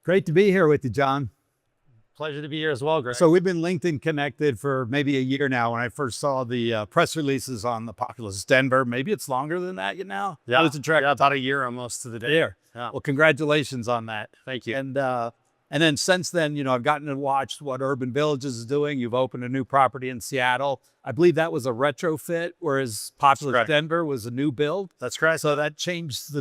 Great to be here with you, John. Pleasure to be here as well, Greg. So we've been LinkedIn connected for maybe a year now. When I first saw the press releases on the Populous Denver, maybe it's longer than that now. Yeah, How does it track? yeah, about a year almost to the day. There. Yeah. Well, congratulations on that. Thank you. And then since then, I've gotten to watch what Urban Villages is doing. You've opened a new property in Seattle. I believe that was a retrofit, whereas Populous Denver was a new build. That's correct. So that changed the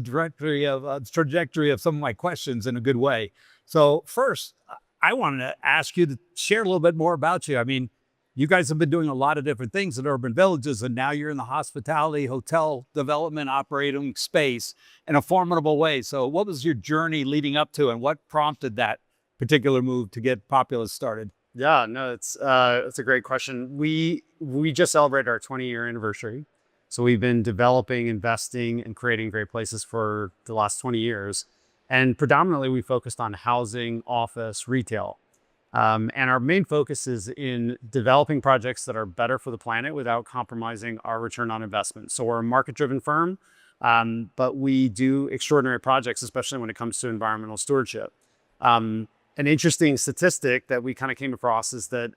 trajectory of some of my questions in a good way. So first, I wanted to ask you to share a little bit more about you. I mean, you guys have been doing a lot of different things at Urban Villages, and now you're in the hospitality hotel development operating space in a formidable way. So what was your journey leading up to, and what prompted that particular move to get Populous started? Yeah, no, it's a great question. We just celebrated our 20-year anniversary. So we've been developing, investing, and creating great places for the last 20 years. And predominantly we focused on housing, office, retail. And our main focus is in developing projects that are better for the planet without compromising our return on investment. So we're a market-driven firm, but we do extraordinary projects, especially when it comes to environmental stewardship. An interesting statistic that we kind of came across is that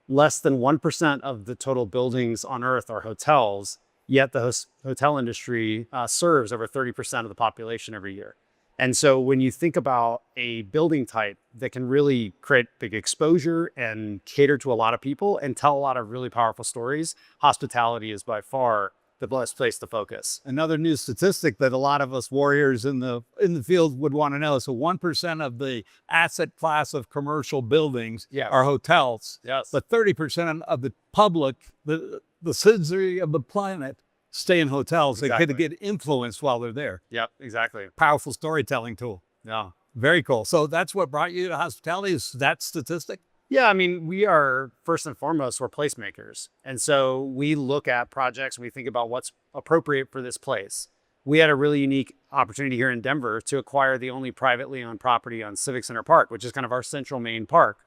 less than 1% of the total buildings on Earth are hotels, yet the hotel industry serves over 30% of the population every year. And so when you think about a building type that can really create big exposure and cater to a lot of people and tell a lot of really powerful stories, hospitality is by far the best place to focus. Another new statistic that a lot of us warriors in the field would want to know. So 1% of the asset class of commercial buildings are hotels. Yes. But 30% of the public, the citizenry of the planet, stay in hotels. They get influenced while they're there. Yep, exactly. Powerful storytelling tool. Yeah. Very cool. So that's what brought you to hospitality, is that statistic? Yeah, I mean, we are, first and foremost, we're placemakers. And so we look at projects and we think about what's appropriate for this place. We had a really unique opportunity here in Denver to acquire the only privately owned property on Civic Center Park, which is kind of our central main park.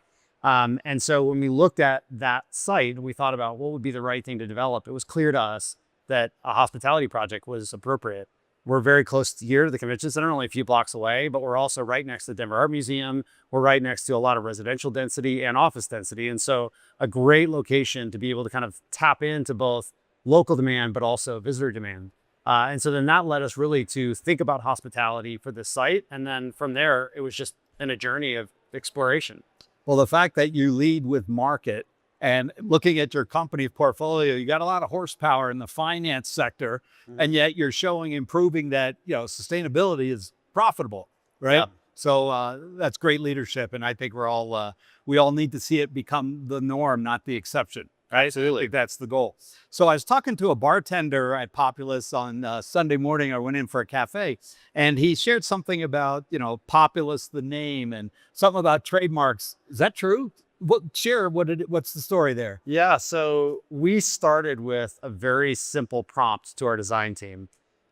And so when we looked at that site, we thought about what would be the right thing to develop. It was clear to us that a hospitality project was appropriate. We're very close here to the convention center, only a few blocks away, but we're also right next to the Denver Art Museum. We're right next to a lot of residential density and office density. And so a great location to be able to kind of tap into both local demand, but also visitor demand. And so then that led us really to think about hospitality for this site. And then from there, it was just in a journey of exploration. Well, the fact that you lead with market and looking at your company portfolio, you got a lot of horsepower in the finance sector, and yet you're showing improving that, sustainability is profitable, right? Yeah. So that's great leadership. And I think we all need to see it become the norm, not the exception, right? Absolutely. I think that's the goal. So I was talking to a bartender at Populous on Sunday morning. I went in for a cafe, and he shared something about, Populous, the name, and something about trademarks. Is that true? What's the story there? Yeah, so we started with a very simple prompt to our design team.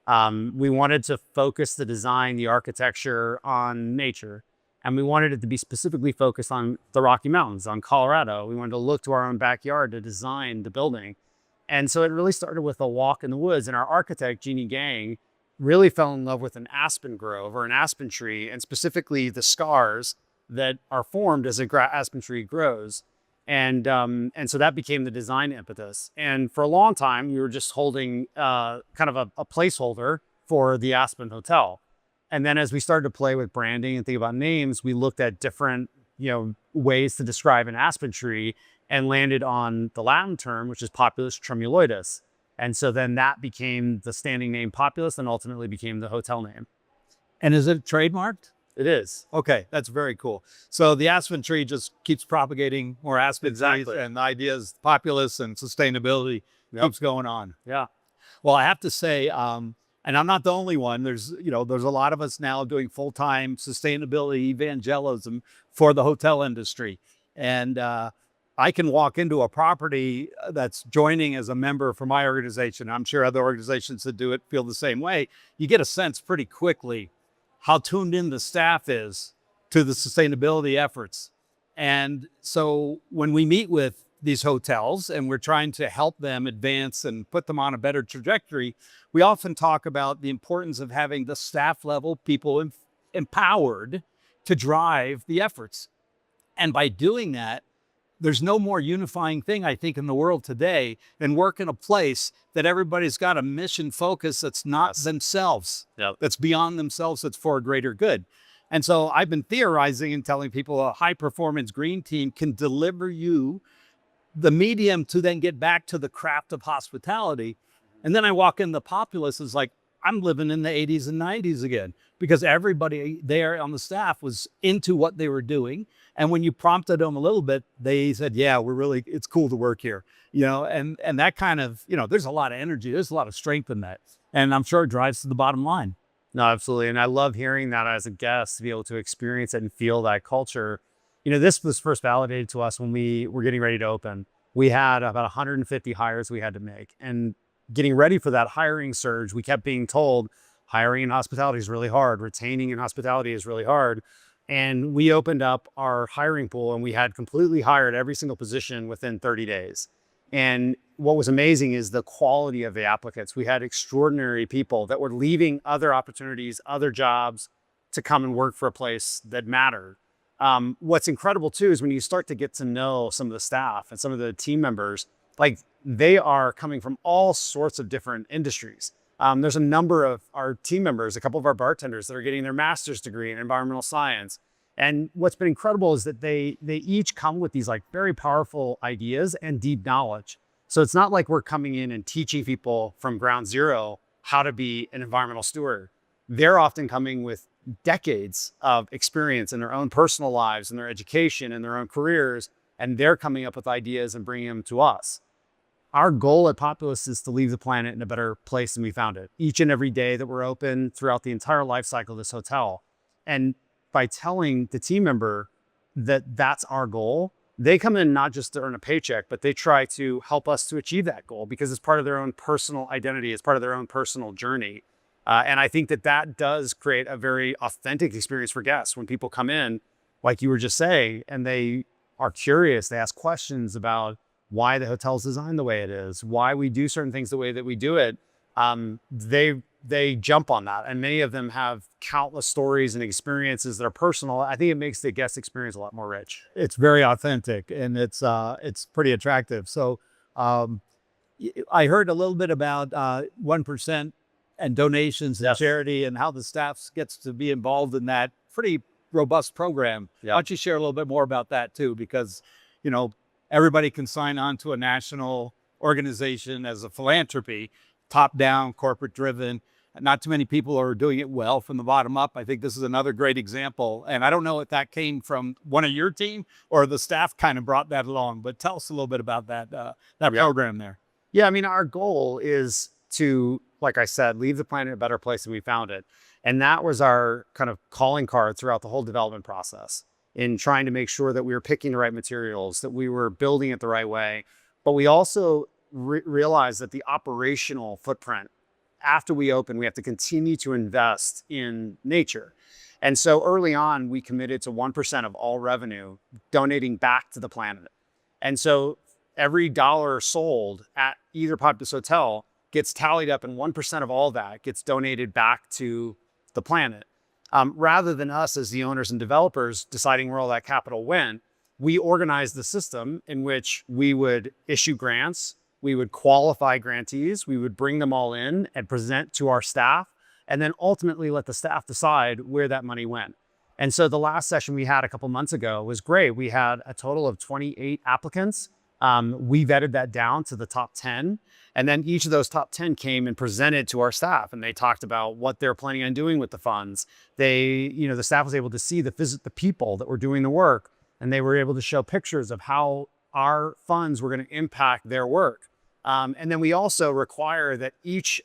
We wanted to focus the design, the architecture on nature, and we wanted it to be specifically focused on the Rocky Mountains, on Colorado. We wanted to look to our own backyard to design the building. And so it really started with a walk in the woods, and our architect, Jeannie Gang, really fell in love with an aspen grove or an aspen tree, and specifically the scars that are formed as a aspen tree grows. And so that became the design impetus. And for a long time, we were just holding kind of a placeholder for the Aspen Hotel. And then as we started to play with branding and think about names, we looked at different ways to describe an aspen tree and landed on the Latin term, which is Populus tremuloides. And so then that became the standing name Populous, and ultimately became the hotel name. And is it trademarked? It is. Okay, that's very cool. So the aspen tree just keeps propagating more aspen trees, Exactly. and the ideas, Populous and sustainability keeps going on. Yeah. Well, I have to say, and I'm not the only one. There's a lot of us now doing full-time sustainability evangelism for the hotel industry. And I can walk into a property that's joining as a member for my organization. I'm sure other organizations that do it feel the same way. You get a sense pretty quickly how tuned in the staff is to the sustainability efforts. And so when we meet with these hotels and we're trying to help them advance and put them on a better trajectory, we often talk about the importance of having the staff level people empowered to drive the efforts. And by doing that, there's no more unifying thing, I think, in the world today than work in a place that everybody's got a mission focus that's not themselves, that's beyond themselves, that's for a greater good. And so I've been theorizing and telling people a high performance green team can deliver you the medium to then get back to the craft of hospitality. And then I walk in, the populace is like, I'm living in the 80s and 90s again, because everybody there on the staff was into what they were doing. And when you prompted them a little bit, they said, yeah, it's cool to work here, and that kind of, there's a lot of energy, there's a lot of strength in that. And I'm sure it drives to the bottom line. No, absolutely. And I love hearing that as a guest, to be able to experience it and feel that culture. This was first validated to us when we were getting ready to open. We had about 150 hires we had to make. And getting ready for that hiring surge, we kept being told hiring in hospitality is really hard. Retaining in hospitality is really hard. And we opened up our hiring pool and we had completely hired every single position within 30 days. And what was amazing is the quality of the applicants. We had extraordinary people that were leaving other opportunities, other jobs to come and work for a place that mattered. What's incredible too is when you start to get to know some of the staff and some of the team members, like they are coming from all sorts of different industries. There's a number of our team members, a couple of our bartenders that are getting their master's degree in environmental science. And what's been incredible is that they each come with these like very powerful ideas and deep knowledge. So it's not like we're coming in and teaching people from ground zero how to be an environmental steward. They're often coming with decades of experience in their own personal lives and their education and their own careers. And they're coming up with ideas and bringing them to us. Our goal at Populous is to leave the planet in a better place than we found it. Each and every day that we're open throughout the entire life cycle of this hotel. And by telling the team member that that's our goal, they come in not just to earn a paycheck, but they try to help us to achieve that goal because it's part of their own personal identity. It's part of their own personal journey. And I think that does create a very authentic experience for guests when people come in, like you were just saying, and they are curious. They ask questions about why the hotel's designed the way it is, why we do certain things the way that we do it. They jump on that. And many of them have countless stories and experiences that are personal. I think it makes the guest experience a lot more rich. It's very authentic and it's pretty attractive. So I heard a little bit about 1% and donations and charity and how the staff gets to be involved in that pretty robust program. Why don't you share a little bit more about that too? Because, everybody can sign on to a national organization as a philanthropy, top down, corporate driven. Not too many people are doing it well from the bottom up. I think this is another great example. And I don't know if that came from one of your team or the staff kind of brought that along, but tell us a little bit about that program there. Yeah, I mean, our goal is to, like I said, leave the planet a better place than we found it. And that was our kind of calling card throughout the whole development process, in trying to make sure that we were picking the right materials, that we were building it the right way. But we also realized that the operational footprint, after we open, we have to continue to invest in nature. And so early on, we committed to 1% of all revenue donating back to the planet. And so every dollar sold at either Populous Hotel gets tallied up, and 1% of all that gets donated back to the planet. Rather than us as the owners and developers deciding where all that capital went, we organized the system in which we would issue grants, we would qualify grantees, we would bring them all in and present to our staff, and then ultimately let the staff decide where that money went. And so the last session we had a couple months ago was great. We had a total of 28 applicants. We vetted that down to the top 10. And then each of those top 10 came and presented to our staff, and they talked about what they're planning on doing with the funds. The staff was able to see the people that were doing the work, and they were able to show pictures of how our funds were going to impact their work. And then we also require that each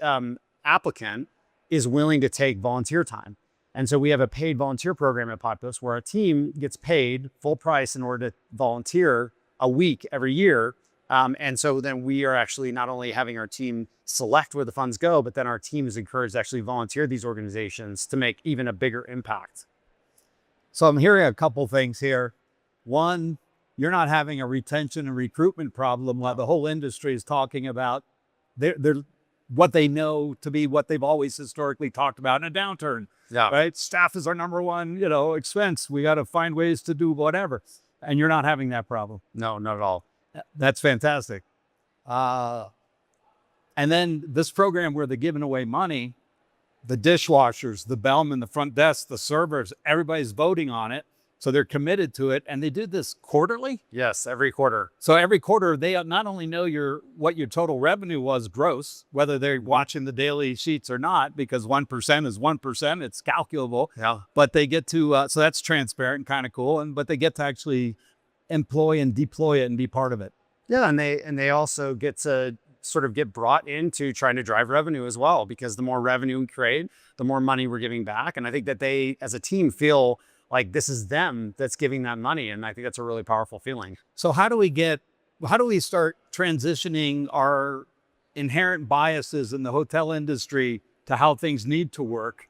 applicant is willing to take volunteer time. And so we have a paid volunteer program at Populous where our team gets paid full price in order to volunteer a week every year. And so then we are actually not only having our team select where the funds go, but then our team is encouraged to actually volunteer these organizations to make even a bigger impact. So I'm hearing a couple things here. One, you're not having a retention and recruitment problem while the whole industry is talking about they're what they know to be what they've always historically talked about in a downturn. Yeah. Right? Staff is our number one, expense. We got to find ways to do whatever. And you're not having that problem. No, not at all. That's fantastic. And then this program where they're giving away money, the dishwashers, the bellman, the front desk, the servers, everybody's voting on it. So they're committed to it. And they do this quarterly. Yes, every quarter. So every quarter, they not only know what your total revenue was gross, whether they're watching the daily sheets or not, because 1% is 1%, it's calculable. Yeah. But they get to, so that's transparent and kind of cool. But they get to actually employ and deploy it and be part of it. Yeah, and they also get to sort of get brought into trying to drive revenue as well, because the more revenue we create, the more money we're giving back. And I think that they, as a team, feel like this is them that's giving that money. And I think that's a really powerful feeling. So how do we start transitioning our inherent biases in the hotel industry to how things need to work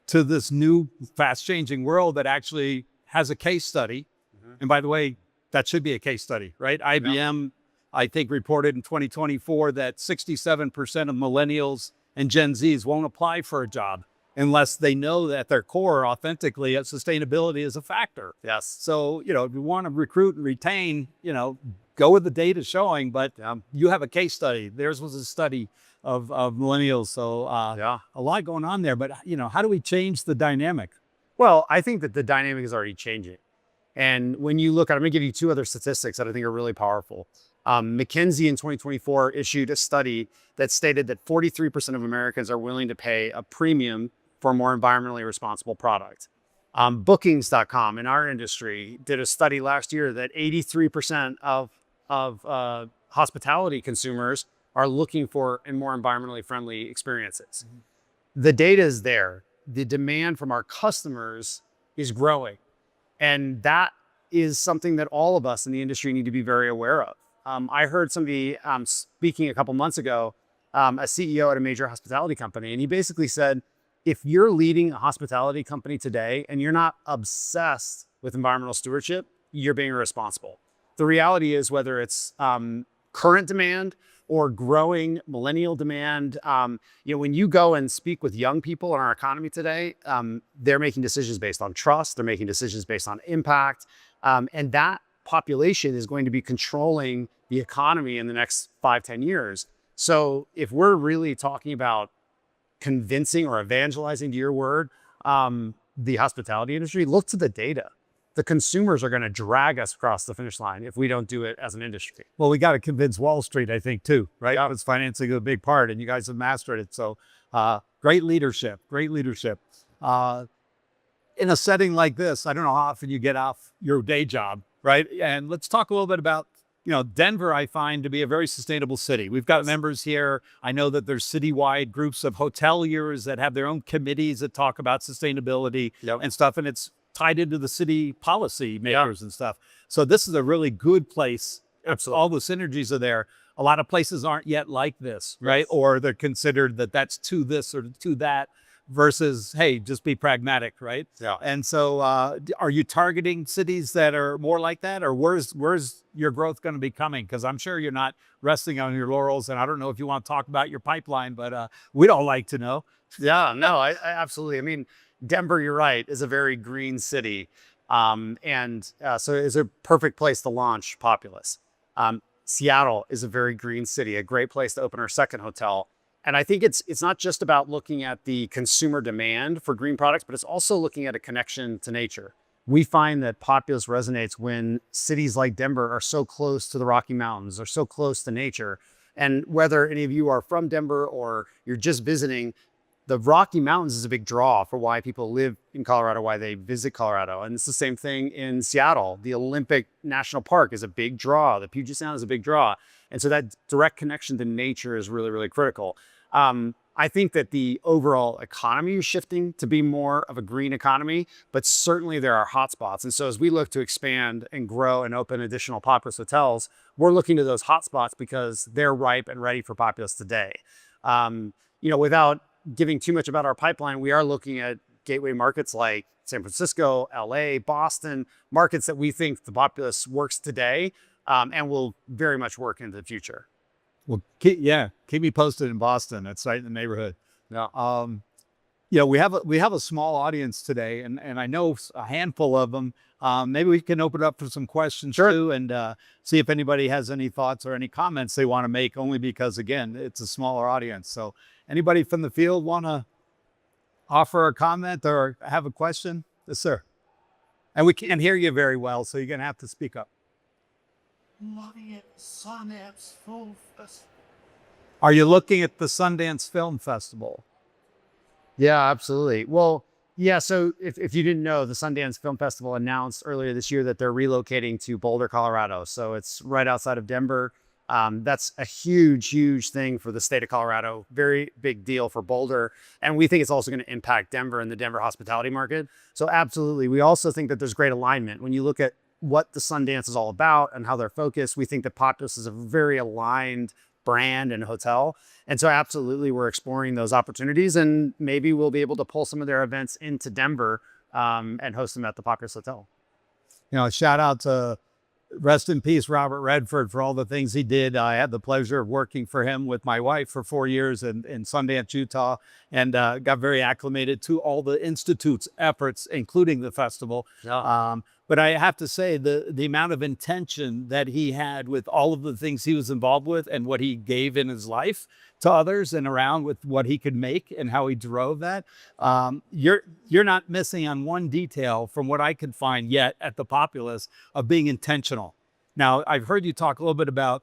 to this new fast changing world that actually has a case study? Mm-hmm. And by the way, that should be a case study, right? IBM, I think, reported in 2024 that 67% of millennials and Gen Zs won't apply for a job unless they know that their core authentically sustainability is a factor. Yes. So, if you want to recruit and retain, go with the data showing, but you have a case study. Theirs was a study of millennials. So a lot going on there, but how do we change the dynamic? Well, I think that the dynamic is already changing. And when you look at, I'm going to give you two other statistics that I think are really powerful. McKinsey in 2024 issued a study that stated that 43% of Americans are willing to pay a premium for a more environmentally responsible product. Bookings.com in our industry did a study last year that 83% of hospitality consumers are looking for more environmentally friendly experiences. Mm-hmm. The data is there. The demand from our customers is growing. And that is something that all of us in the industry need to be very aware of. I heard somebody speaking a couple months ago, a CEO at a major hospitality company, and he basically said, if you're leading a hospitality company today and you're not obsessed with environmental stewardship, you're being irresponsible. The reality is, whether it's current demand or growing millennial demand, when you go and speak with young people in our economy today, they're making decisions based on trust, they're making decisions based on impact, and that population is going to be controlling the economy in the next 5-10 years. So if we're really talking about convincing or evangelizing, to your word, the hospitality industry, look to the data. The consumers are going to drag us across the finish line if we don't do it as an industry. Well, we got to convince Wall Street, I think, too, right? Yeah. It's financing a big part, and you guys have mastered it. So great leadership. In a setting like this, I don't know how often you get off your day job, right? And let's talk a little bit about, Denver, I find to be a very sustainable city. We've got members here. I know that there's citywide groups of hoteliers that have their own committees that talk about sustainability and stuff. And it's tied into the city policy makers and stuff. So this is a really good place. Absolutely. All the synergies are there. A lot of places aren't yet like this, right? Yes. Or they're considered that's to this or to that versus, hey, just be pragmatic, right? Yeah. And so are you targeting cities that are more like that, or where's your growth going to be coming? Because I'm sure you're not resting on your laurels, and I don't know if you want to talk about your pipeline, but we'd all like to know. Yeah, no, I absolutely. I mean, Denver, you're right, is a very green city. So it's a perfect place to launch Populous. Seattle is a very green city, a great place to open our second hotel. And I think it's not just about looking at the consumer demand for green products, but it's also looking at a connection to nature. We find that Populous resonates when cities like Denver are so close to the Rocky Mountains, or so close to nature. And whether any of you are from Denver or you're just visiting, the Rocky Mountains is a big draw for why people live in Colorado, why they visit Colorado. And it's the same thing in Seattle. The Olympic National Park is a big draw. The Puget Sound is a big draw. And so that direct connection to nature is really, really critical. I think that the overall economy is shifting to be more of a green economy, but certainly there are hotspots. And so as we look to expand and grow and open additional Populous hotels, we're looking to those hotspots because they're ripe and ready for Populous today. Without giving too much about our pipeline, we are looking at gateway markets like San Francisco, LA, Boston, markets that we think the Populous works today and will very much work into the future. Well, keep me posted in Boston. It's right in the neighborhood. Yeah. We have a small audience today, and I know a handful of them. Maybe we can open up for some questions Sure. too, and see if anybody has any thoughts or any comments they want to make. Only because again, it's a smaller audience. So, anybody from the field want to offer a comment or have a question? Yes, sir. And we can't hear you very well, so you're gonna have to speak up. Are you looking at the Sundance Film Festival? Yeah, absolutely. Well, yeah. So if you didn't know, the Sundance Film Festival announced earlier this year that they're relocating to Boulder, Colorado. So it's right outside of Denver. That's a huge, huge thing for the state of Colorado. Very big deal for Boulder. And we think it's also going to impact Denver and the Denver hospitality market. So absolutely. We also think that there's great alignment. When you look at what the Sundance is all about and how they're focused, we think that Populous is a very aligned brand and hotel. And so absolutely we're exploring those opportunities, and maybe we'll be able to pull some of their events into Denver and host them at the Populous Hotel. Shout out to rest in peace, Robert Redford, for all the things he did. I had the pleasure of working for him with my wife for 4 years in Sundance, Utah, and got very acclimated to all the Institute's efforts, including the festival. Yeah. But I have to say the amount of intention that he had with all of the things he was involved with and what he gave in his life to others and around with what he could make and how he drove that. You're not missing on one detail from what I could find yet at the Populous of being intentional. Now, I've heard you talk a little bit about,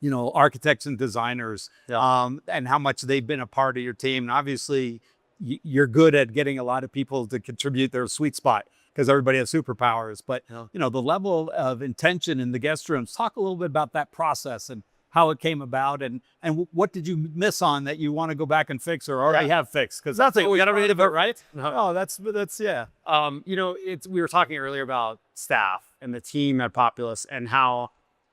architects and designers, and how much they've been a part of your team. And obviously you're good at getting a lot of people to contribute their sweet spot, because everybody has superpowers. But, the level of intention in the guest rooms, talk a little bit about that process and how it came about, and what did you miss on that you want to go back and fix or already have fixed? Because that's it. We got to read about, right? No. Oh, that's yeah. We were talking earlier about staff and the team at Populous and how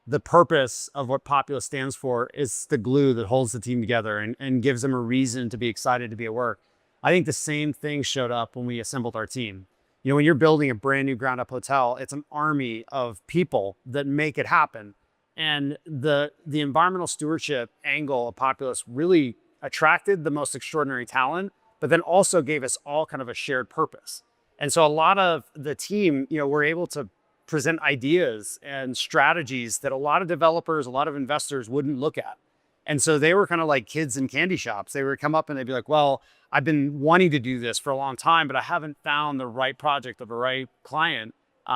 the purpose of what Populous stands for is the glue that holds the team together and gives them a reason to be excited to be at work. I think the same thing showed up when we assembled our team. When you're building a brand new ground up hotel, it's an army of people that make it happen. And the environmental stewardship angle of Populous really attracted the most extraordinary talent, but then also gave us all kind of a shared purpose. And so a lot of the team, were able to present ideas and strategies that a lot of developers, a lot of investors wouldn't look at. And so they were kind of like kids in candy shops. They would come up and they'd be like, well, I've been wanting to do this for a long time, but I haven't found the right project or the right client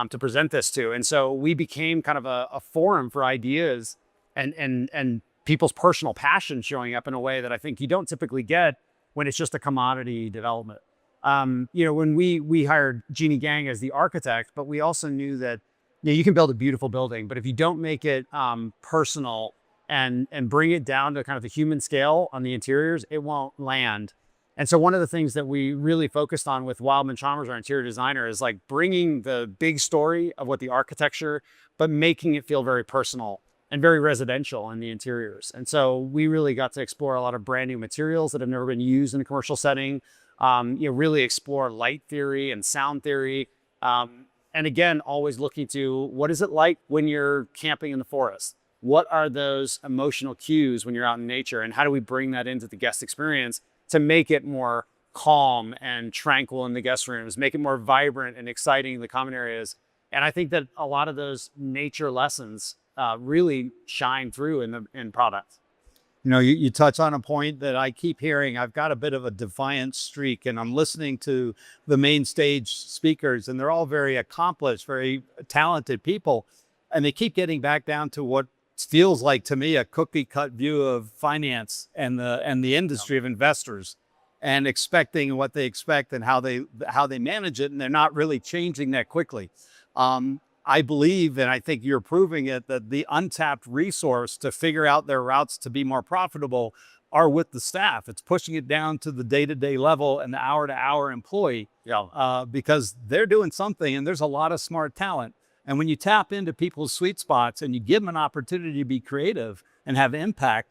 to present this to. And so we became kind of a forum for ideas and people's personal passion showing up in a way that I think you don't typically get when it's just a commodity development. When we hired Jeannie Gang as the architect, but we also knew that you can build a beautiful building, but if you don't make it personal and bring it down to kind of the human scale on the interiors, it won't land. And so one of the things that we really focused on with Wildman Chalmers, our interior designer, is like bringing the big story of what the architecture, but making it feel very personal and very residential in the interiors. And so we really got to explore a lot of brand new materials that have never been used in a commercial setting, really explore light theory and sound theory. And again, always looking to what is it like when you're camping in the forest? What are those emotional cues when you're out in nature? And how do we bring that into the guest experience to make it more calm and tranquil in the guest rooms, make it more vibrant and exciting in the common areas? And I think that a lot of those nature lessons really shine through in products. You touch on a point that I keep hearing. I've got a bit of a defiant streak, and I'm listening to the main stage speakers, and they're all very accomplished, very talented people. And they keep getting back down to what feels like to me a cookie cut view of finance and the industry of investors, and expecting what they expect and how they manage it. And they're not really changing that quickly. I believe, and I think you're proving it, that the untapped resource to figure out their routes to be more profitable are with the staff. It's pushing it down to the day-to-day level and the hour-to-hour employee, because they're doing something, and there's a lot of smart talent. And when you tap into people's sweet spots and you give them an opportunity to be creative and have impact,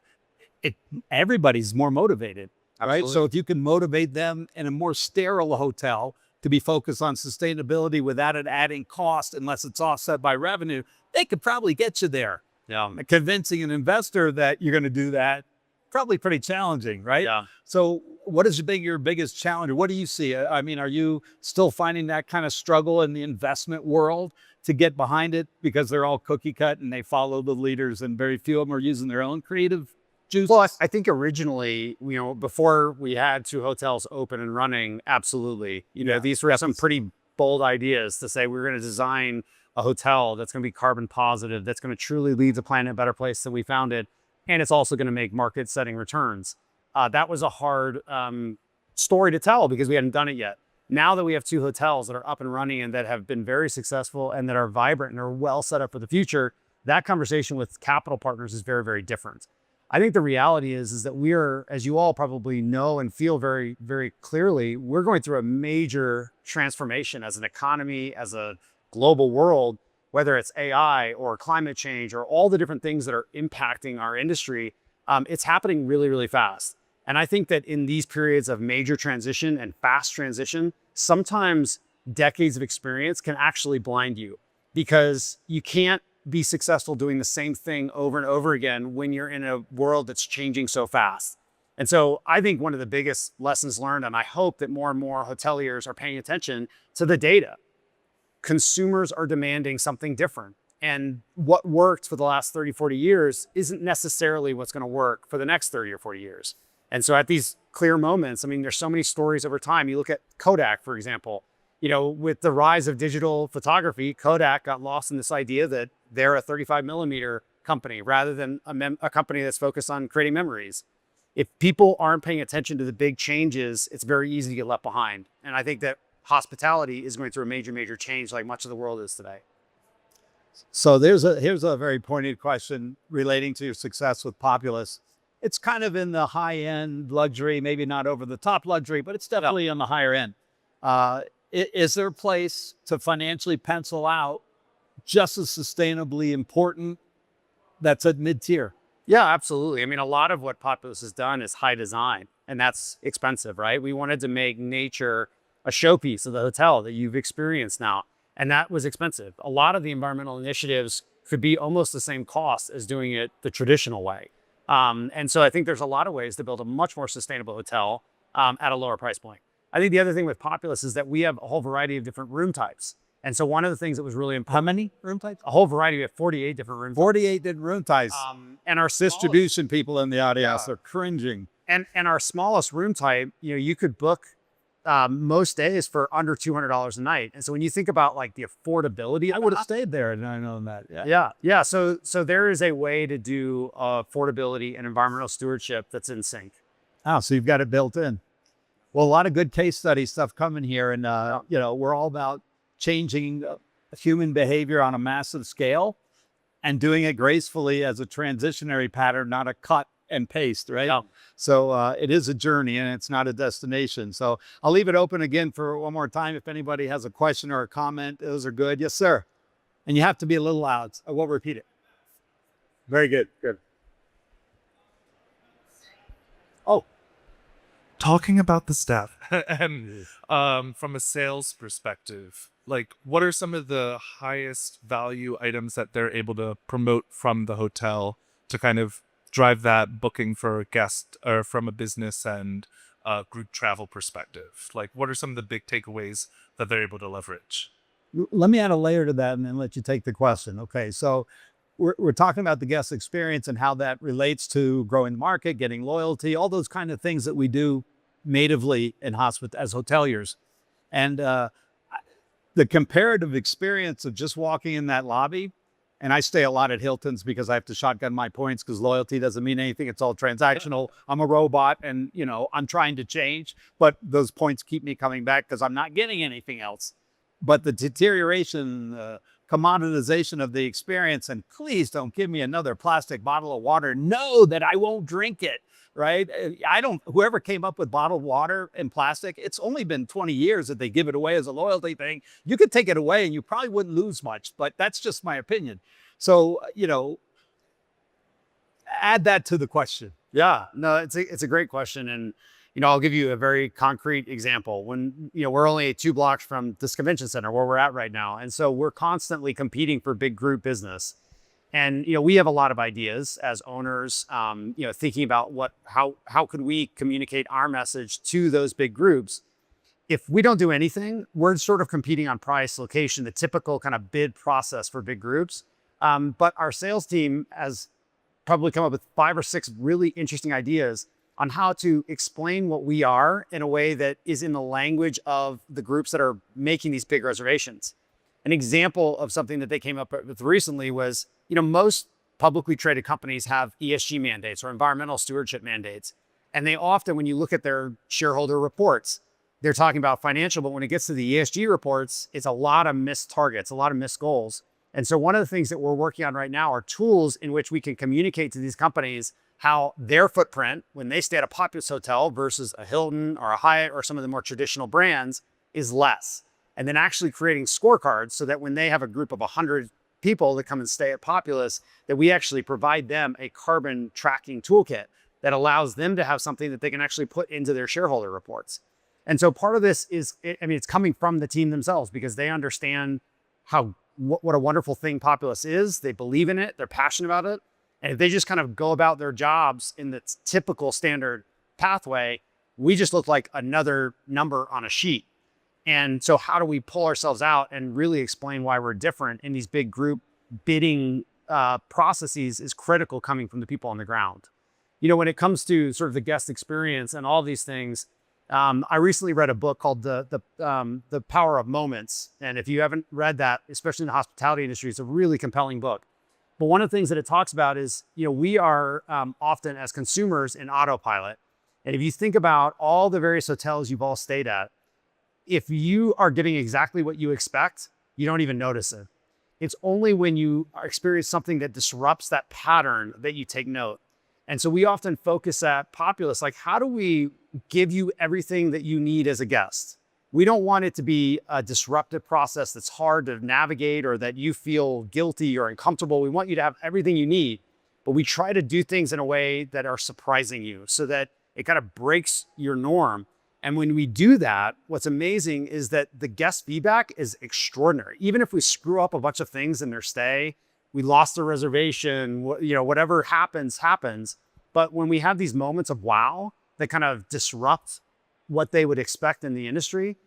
everybody's more motivated, right? So if you can motivate them in a more sterile hotel to be focused on sustainability without it adding cost, unless it's offset by revenue, they could probably get you there. Yeah. Convincing an investor that you're going to do that, probably pretty challenging, right? Yeah. So what is your biggest challenge? What do you see? I mean, are you still finding that kind of struggle in the investment world to get behind it because they're all cookie cut and they follow the leaders and very few of them are using their own creative juice? Well, I think originally, before we had 2 hotels open and running, absolutely. These were some pretty bold ideas to say we're going to design a hotel that's going to be carbon positive, that's going to truly leave the planet a better place than we found it, and it's also going to make market-setting returns. That was a hard story to tell because we hadn't done it yet. Now that we have 2 hotels that are up and running and that have been very successful and that are vibrant and are well set up for the future, that conversation with capital partners is very, very different. I think the reality is that we are, as you all probably know and feel very, very clearly, we're going through a major transformation as an economy, as a global world, whether it's AI or climate change or all the different things that are impacting our industry. It's happening really, really fast. And I think that in these periods of major transition and fast transition, sometimes decades of experience can actually blind you because you can't be successful doing the same thing over and over again when you're in a world that's changing so fast. And so I think one of the biggest lessons learned, and I hope that more and more hoteliers are paying attention to the data. Consumers are demanding something different. And what worked for the last 30, 40 years isn't necessarily what's going to work for the next 30 or 40 years. And so at these clear moments, I mean, there's so many stories over time. You look at Kodak, for example. With the rise of digital photography, Kodak got lost in this idea that they're a 35 millimeter company rather than a company that's focused on creating memories. If people aren't paying attention to the big changes, it's very easy to get left behind. And I think that hospitality is going through a major, major change like much of the world is today. So here's a very pointed question relating to your success with Populous. It's kind of in the high end luxury, maybe not over the top luxury, but it's definitely on the higher end. Is there a place to financially pencil out just as sustainably important that's at mid-tier? Yeah, absolutely. I mean, a lot of what Populous has done is high design, and that's expensive, right? We wanted to make nature a showpiece of the hotel that you've experienced now, and that was expensive. A lot of the environmental initiatives could be almost the same cost as doing it the traditional way. And so I think there's a lot of ways to build a much more sustainable hotel at a lower price point. I think the other thing with Populous is that we have a whole variety of different room types. And so one of the things that was really important. How many room types? A whole variety. We have 48 different room types. 48 different room types. And our distribution people in the audience are cringing. And our smallest room type, you could book most days for under $200 a night. And so when you think about like the affordability, I would have stayed there and I know that. Yeah. So there is a way to do affordability and environmental stewardship that's in sync. Oh, so you've got it built in. Well, a lot of good case study stuff coming here. And, we're all about changing human behavior on a massive scale and doing it gracefully as a transitionary pattern, not a cut and paste, right? Yeah. So it is a journey and it's not a destination. So I'll leave it open again for one more time. If anybody has a question or a comment, those are good. Yes, sir. And you have to be a little loud. I won't repeat it. Very good. Good. Oh. Talking about the staff and from a sales perspective, like what are some of the highest value items that they're able to promote from the hotel to kind of drive that booking for a guest or from a business and group travel perspective? Like what are some of the big takeaways that they're able to leverage? Let me add a layer to that and then let you take the question. Okay, so we're talking about the guest experience and how that relates to growing the market, getting loyalty, all those kind of things that we do natively in as hoteliers. And the comparative experience of just walking in that lobby, and I stay a lot at Hilton's because I have to shotgun my points because loyalty doesn't mean anything. It's all transactional. I'm a robot and, I'm trying to change, but those points keep me coming back because I'm not getting anything else. But the deterioration, commoditization of the experience, and please don't give me another plastic bottle of water. Know that I won't drink it, right? Whoever came up with bottled water in plastic, it's only been 20 years that they give it away as a loyalty thing. You could take it away and you probably wouldn't lose much, but that's just my opinion. So, add that to the question. Yeah, no, it's a great question. And, I'll give you a very concrete example. When, we're only 2 blocks from this convention center where we're at right now. And so we're constantly competing for big group business. And, we have a lot of ideas as owners, thinking about how could we communicate our message to those big groups. If we don't do anything, we're sort of competing on price, location, the typical kind of bid process for big groups. But our sales team has probably come up with 5 or 6 really interesting ideas on how to explain what we are in a way that is in the language of the groups that are making these big reservations. An example of something that they came up with recently was, most publicly traded companies have ESG mandates or environmental stewardship mandates. And they often, when you look at their shareholder reports, they're talking about financial, but when it gets to the ESG reports, it's a lot of missed targets, a lot of missed goals. And so one of the things that we're working on right now are tools in which we can communicate to these companies how their footprint, when they stay at a Populous hotel versus a Hilton or a Hyatt or some of the more traditional brands, is less. And then actually creating scorecards so that when they have a group of 100 people that come and stay at Populous, that we actually provide them a carbon tracking toolkit that allows them to have something that they can actually put into their shareholder reports. And so part of this is, it's coming from the team themselves because they understand what a wonderful thing Populous is. They believe in it. They're passionate about it. And if they just kind of go about their jobs in the typical standard pathway, we just look like another number on a sheet. And so how do we pull ourselves out and really explain why we're different in these big group bidding processes is critical coming from the people on the ground. When it comes to sort of the guest experience and all these things, I recently read a book called The Power of Moments. And if you haven't read that, especially in the hospitality industry, it's a really compelling book. But one of the things that it talks about is, we are often as consumers in autopilot. And if you think about all the various hotels you've all stayed at, if you are getting exactly what you expect, you don't even notice it. It's only when you experience something that disrupts that pattern that you take note. And so we often focus at Populous, like, how do we give you everything that you need as a guest? We don't want it to be a disruptive process that's hard to navigate or that you feel guilty or uncomfortable. We want you to have everything you need, but we try to do things in a way that are surprising you so that it kind of breaks your norm. And when we do that, what's amazing is that the guest feedback is extraordinary. Even if we screw up a bunch of things in their stay, we lost a reservation, whatever happens. But when we have these moments of wow that kind of disrupt what they would expect in the industry,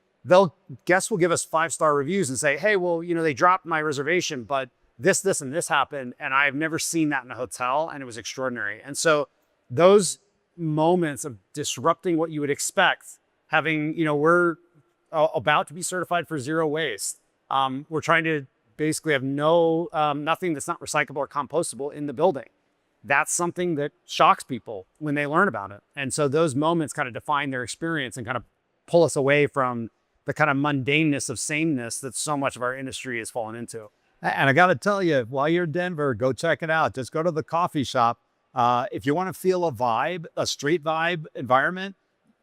guests will give us 5-star reviews and say, hey, well, they dropped my reservation, but this, and this happened. And I've never seen that in a hotel. And it was extraordinary. And so those moments of disrupting what you would expect, we're about to be certified for zero waste. We're trying to basically have nothing that's not recyclable or compostable in the building. That's something that shocks people when they learn about it. And so those moments kind of define their experience and kind of pull us away from the kind of mundaneness of sameness that so much of our industry has fallen into. And I got to tell you, while you're in Denver, go check it out. Just go to the coffee shop. If you want to feel a street vibe environment,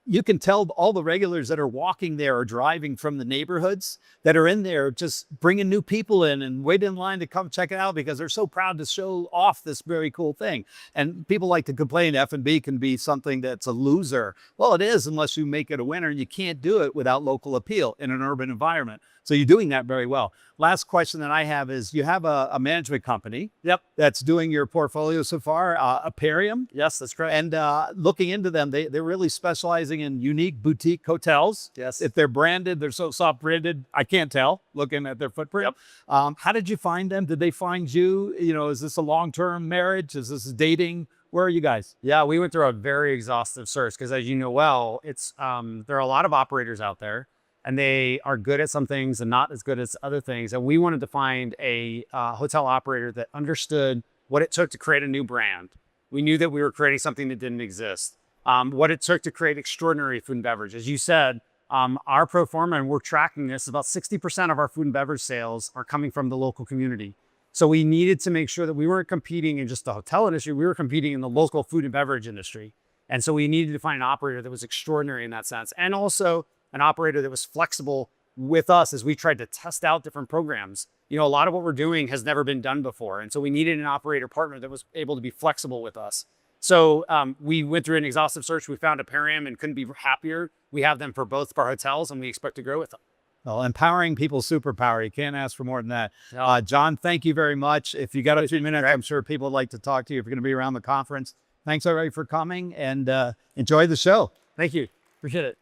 you can tell all the regulars that are walking there or driving from the neighborhoods that are in there, just bringing new people in and wait in line to come check it out because they're so proud to show off this very cool thing. And people like to complain F&B can be something that's a loser. Well, it is unless you make it a winner, and you can't do it without local appeal in an urban environment. So you're doing that very well. Last question that I have is, you have a management company. Yep. That's doing your portfolio so far, Aparium. Yes, that's correct. And looking into them, they're really specializing in unique boutique hotels. Yes. If they're branded, they're so soft branded, I can't tell looking at their footprint. Yep. How did you find them? Did they find you? Is this a long-term marriage? Is this dating? Where are you guys? Yeah, we went through a very exhaustive search because, as you know well, it's there are a lot of operators out there, and they are good at some things and not as good as other things. And we wanted to find a hotel operator that understood what it took to create a new brand. We knew that we were creating something that didn't exist. What it took to create extraordinary food and beverage. As you said, our pro forma, and we're tracking this, about 60% of our food and beverage sales are coming from the local community. So we needed to make sure that we weren't competing in just the hotel industry, we were competing in the local food and beverage industry. And so we needed to find an operator that was extraordinary in that sense. And also an operator that was flexible with us as we tried to test out different programs. A lot of what we're doing has never been done before. And so we needed an operator partner that was able to be flexible with us. So we went through an exhaustive search. We found Aparium and couldn't be happier. We have them for both of our hotels, and we expect to grow with them. Well, empowering people's superpower. You can't ask for more than that. Yeah. John, thank you very much. If you got a few minutes, I'm sure people would like to talk to you if you're going to be around the conference. Thanks everybody for coming, and enjoy the show. Thank you. Appreciate it.